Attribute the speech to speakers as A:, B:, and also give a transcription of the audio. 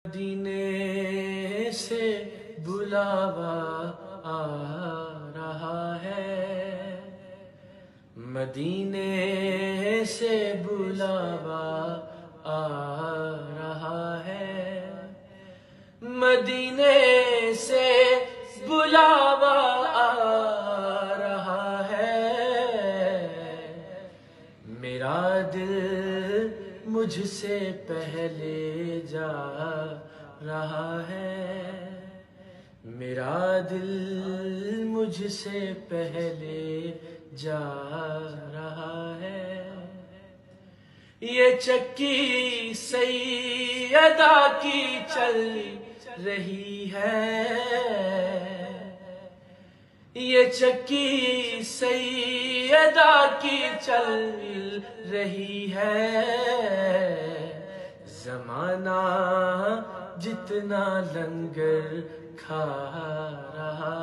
A: مدینے سے بلاوا آ رہا ہے، مدینے سے بلاوا آ رہا ہے، مدینے سے بلاوا آ رہا ہے، میرا دل مجھ سے پہلے جا رہا ہے، میرا دل مجھ سے پہلے جا رہا ہے، یہ چکی سیدہ کی چل رہی ہے، یہ چکی سیدہ کی چل رہی ہے، زمانہ جتنا لنگر کھا رہا